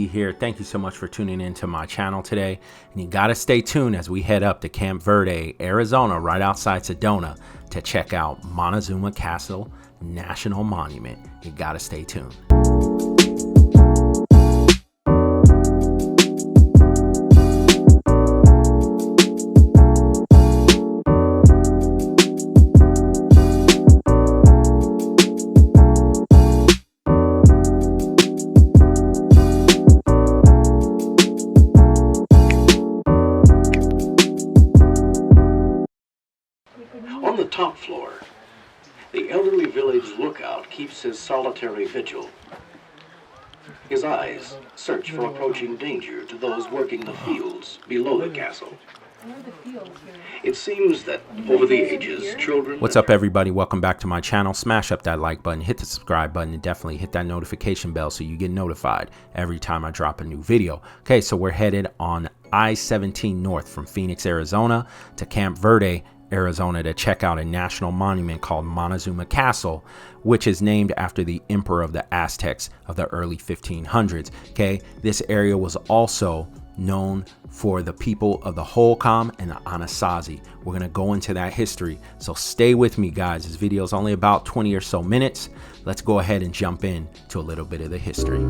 Anasazi here. Thank you so much for tuning into my channel today. And you got to stay tuned as we head up to Camp Verde, Arizona, right outside Sedona, to check out Montezuma Castle National Monument. You got to stay tuned. On the top floor, the elderly village lookout keeps his solitary vigil. His eyes search for approaching danger to those working the fields below the castle. It seems that over the ages, children... What's up, everybody? Welcome back to my channel. Smash up that like button, hit the subscribe button, and definitely hit that notification bell so you get notified every time I drop a new video. Okay, so we're headed on I-17 north from Phoenix, Arizona to Camp Verde, Arizona, to check out a national monument called Montezuma Castle, which is named after the emperor of the Aztecs of the early 1500s. Okay, this area was also known for the people of the Holcomb and the Anasazi. We're gonna go into that history, so stay with me, guys. This video is only about 20 or so minutes. Let's go ahead and jump in to a little bit of the history.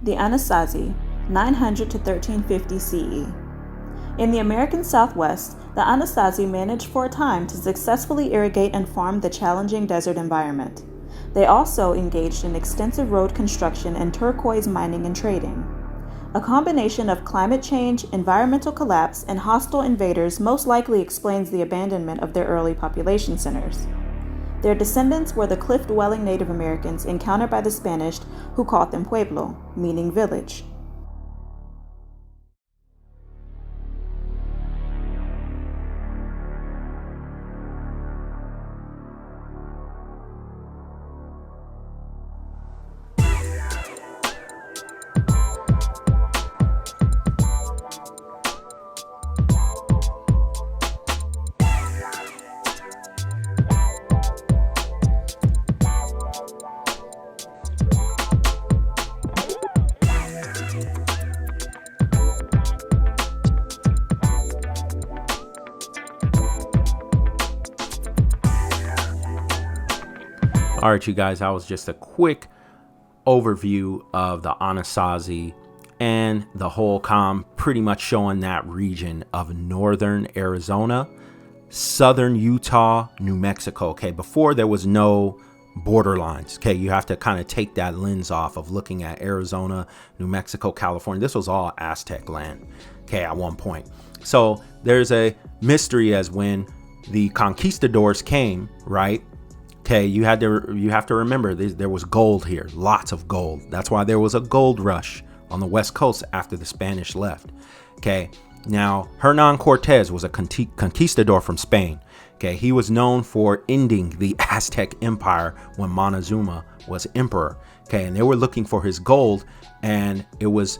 The Anasazi, 900 to 1350 CE. In the American Southwest, the Anasazi managed for a time to successfully irrigate and farm the challenging desert environment. They also engaged in extensive road construction and turquoise mining and trading. A combination of climate change, environmental collapse, and hostile invaders most likely explains the abandonment of their early population centers. Their descendants were the cliff-dwelling Native Americans encountered by the Spanish, who called them pueblo, meaning village. All right, you guys, that was just a quick overview of the Anasazi and the Holcomb, pretty much showing that region of northern Arizona, southern Utah, New Mexico. Okay, before there was no border lines. Okay, you have to kind of take that lens off of looking at Arizona, New Mexico, California. This was all Aztec land, okay, at one point. So there's a mystery as when the conquistadors came, right? Okay, you have to remember there was gold here, lots of gold. That's why there was a gold rush on the West Coast after the Spanish left. Okay, now Hernan Cortez was a conquistador from Spain. Okay, he was known for ending the Aztec Empire when Montezuma was emperor. Okay, and they were looking for his gold, and it was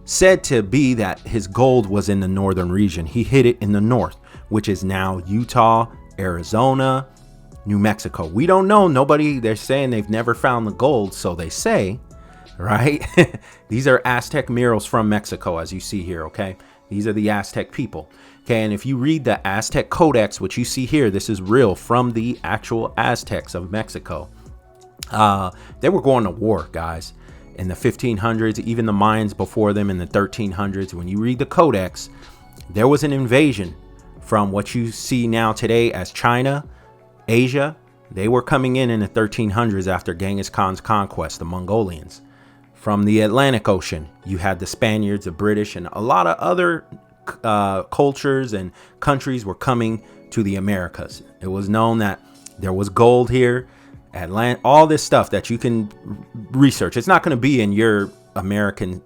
said to be that his gold was in the northern region. He hid it in the north, which is now Utah, Arizona, New Mexico. We don't know. Nobody, they're saying they've never found the gold, so they say, right? These are Aztec murals from Mexico, as you see here, okay? These are the Aztec people. Okay, and if you read the Aztec Codex, which you see here, this is real from the actual Aztecs of Mexico. They were going to war, guys, in the 1500s, even the Mayans before them in the 1300s. When you read the Codex, there was an invasion from what you see now today as China, Asia. They were coming in the 1300s after Genghis Khan's conquest, the Mongolians. From the Atlantic Ocean, you had the Spaniards, the British, and a lot of other cultures and countries were coming to the Americas. It was known that there was gold here, all this stuff that you can research. It's not going to be in your American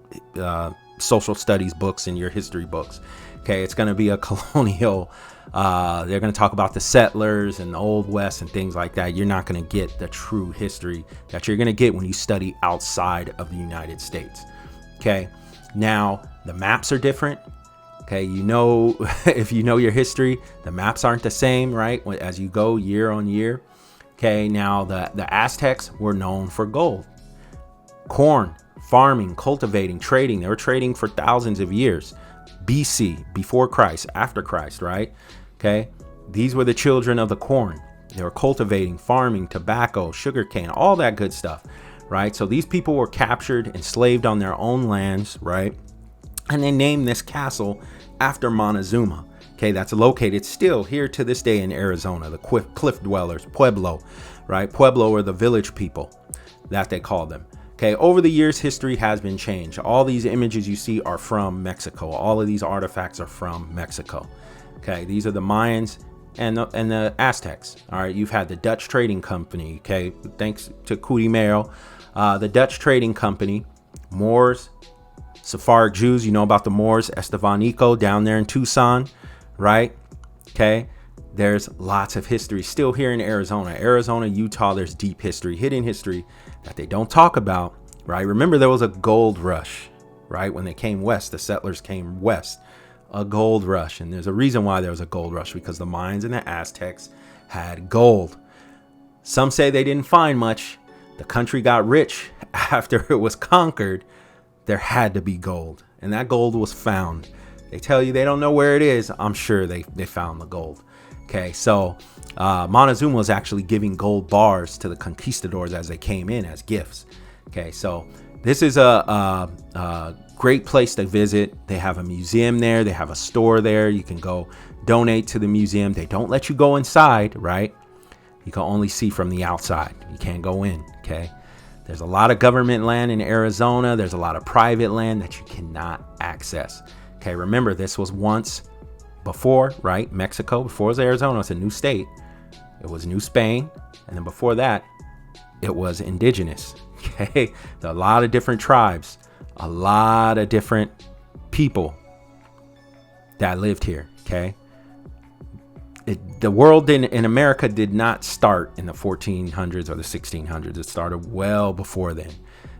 social studies books and your history books. Okay, it's going to be a colonial. They're going to talk about the settlers and the Old West and things like that. You're not going to get the true history that you're going to get when you study outside of the United States. Okay, now the maps are different. Okay, you know, if you know your history, the maps aren't the same, right? As you go year on year. Okay, now the Aztecs were known for gold, corn, farming, cultivating, trading. They were trading for thousands of years. BC, before Christ, after Christ, right? Okay, these were the children of the corn. They were cultivating, farming, tobacco, sugarcane, all that good stuff, right? So these people were captured, enslaved on their own lands, right? And they named this castle after Montezuma. Okay, that's located still here to this day in Arizona, the cliff dwellers, Pueblo, right? Pueblo are the village people that they call them. Okay, over the years, history has been changed. All these images you see are from Mexico. All of these artifacts are from Mexico. Okay, these are the Mayans and the Aztecs. All right, you've had the Dutch Trading Company. Okay, thanks to Curimero, the Dutch Trading Company, Moors, Sephardic Jews. You know about the Moors, Estevanico down there in Tucson, right? Okay, there's lots of history still here in Arizona, Utah. There's deep history, hidden history that they don't talk about, right? Remember, there was a gold rush, right? When they came west, the settlers came west, a gold rush. And there's a reason why there was a gold rush, because the Mayans and the Aztecs had gold. Some say they didn't find much. The country got rich after it was conquered. There had to be gold, and that gold was found. They tell you they don't know where it is. I'm sure they found the gold. Okay, so Montezuma was actually giving gold bars to the conquistadors as they came in as gifts. Okay, so this is a great place to visit. They have a museum there. They have a store there. You can go donate to the museum. They don't let you go inside, right? You can only see from the outside. You can't go in, okay? There's a lot of government land in Arizona. There's a lot of private land that you cannot access. Okay, remember, this was once before, right? Mexico, before it was Arizona, it's a new state. It was New Spain. And then before that, it was indigenous. Okay, there are a lot of different tribes, a lot of different people that lived here. Okay, the world in America did not start in the 1400s or the 1600s. It started well before then.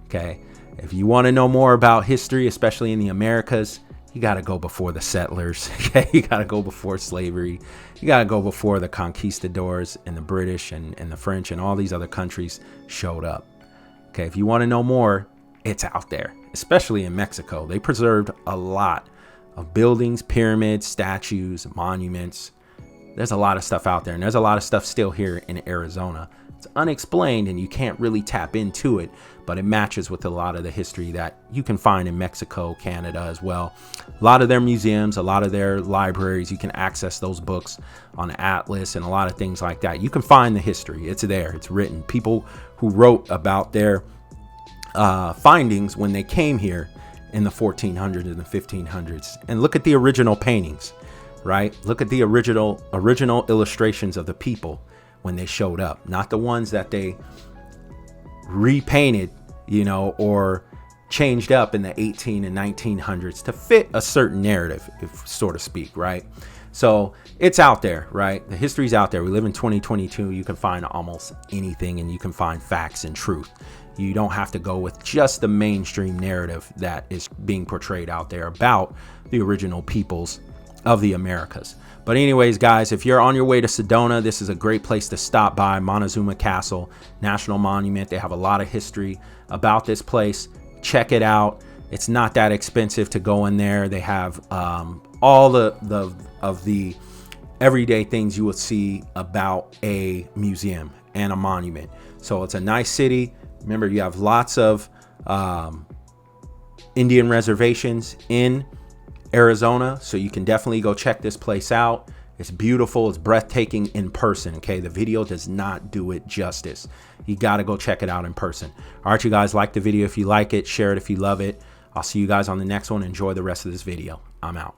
Okay, if you want to know more about history, especially in the Americas, you got to go before the settlers. Okay, you got to go before slavery. You got to go before the conquistadors and the British and the French and all these other countries showed up. Okay, if you want to know more, it's out there, especially in Mexico. They preserved a lot of buildings, pyramids, statues, monuments. There's a lot of stuff out there, and there's a lot of stuff still here in Arizona. It's unexplained, and you can't really tap into it, but it matches with a lot of the history that you can find in Mexico, Canada as well. A lot of their museums, a lot of their libraries, you can access those books on Atlas and a lot of things like that. You can find the history. It's there. It's written. People who wrote about their findings when they came here in the 1400s and the 1500s. And look at the original paintings, right? Look at the original illustrations of the people when they showed up, not the ones that they repainted, you know, or changed up in the 18 and 1900s to fit a certain narrative, if so to speak, right? So it's out there, right? The history's out there. We live in 2022. You can find almost anything, and you can find facts and truth. You don't have to go with just the mainstream narrative that is being portrayed out there about the original peoples of the Americas. But anyways, guys, if you're on your way to Sedona, this is a great place to stop by. Montezuma Castle, National Monument. They have a lot of history about this place. Check it out. It's not that expensive to go in there. They have all the everyday things you would see about a museum and a monument. So it's a nice city. Remember, you have lots of Indian reservations in Arizona, so you can definitely go check this place out. It's beautiful. It's breathtaking in person. Okay, the video does not do it justice. You got to go check it out in person. All right, you guys, like the video if you like it, share it if you love it. I'll see you guys on the next one. Enjoy the rest of this video. I'm out.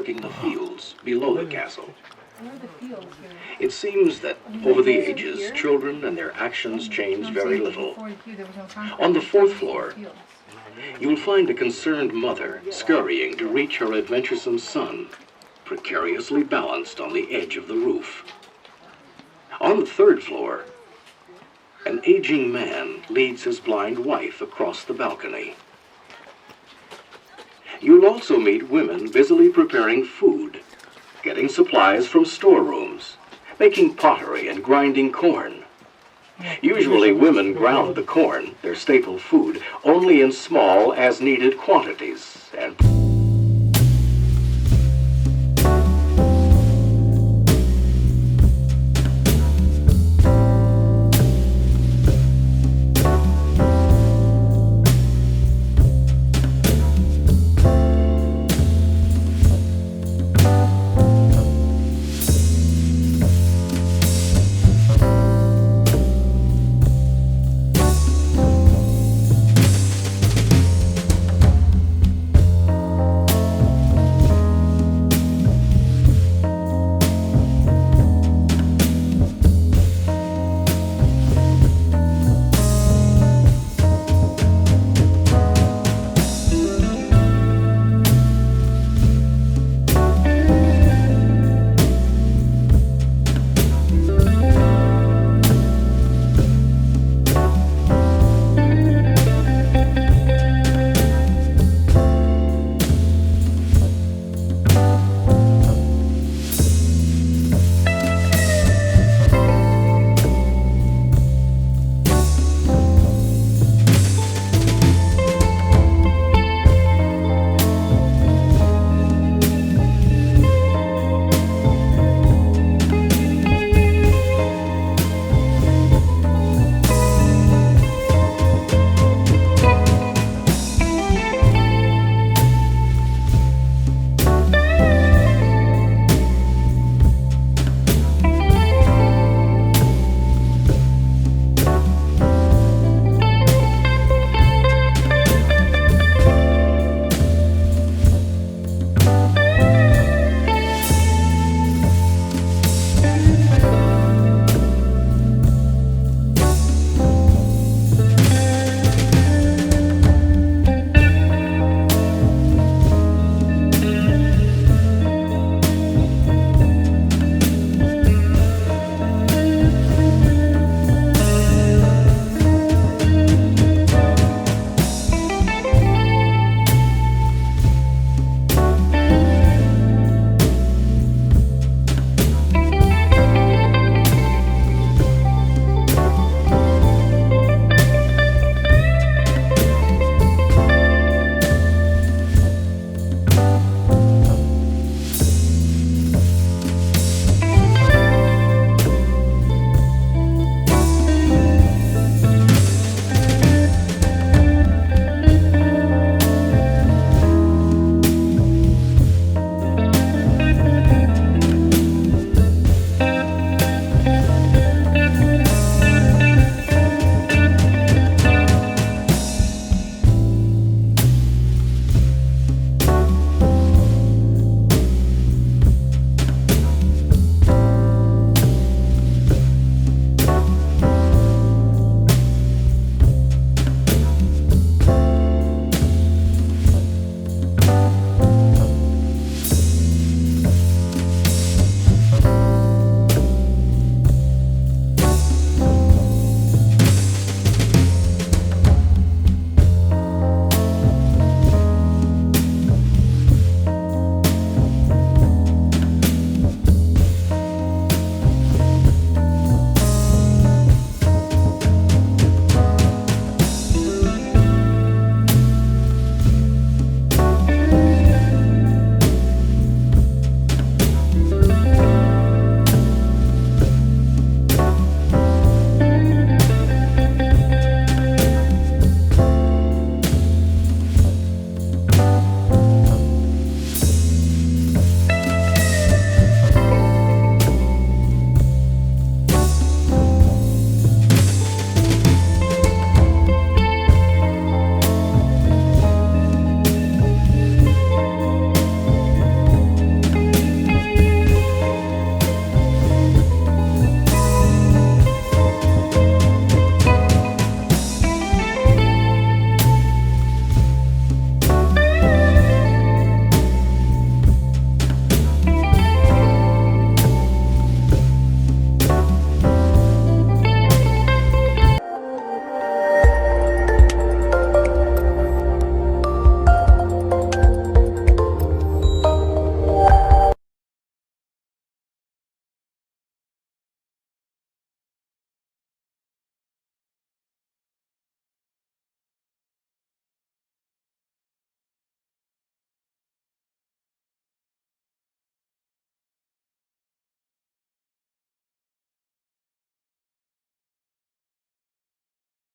working the fields below the castle. It seems that over the ages, children and their actions change very little. On the fourth floor, you will find a concerned mother scurrying to reach her adventuresome son, precariously balanced on the edge of the roof. On the third floor, an aging man leads his blind wife across the balcony. You'll also meet women busily preparing food, getting supplies from storerooms, making pottery and grinding corn. Usually women ground the corn, their staple food, only in small as-needed quantities, and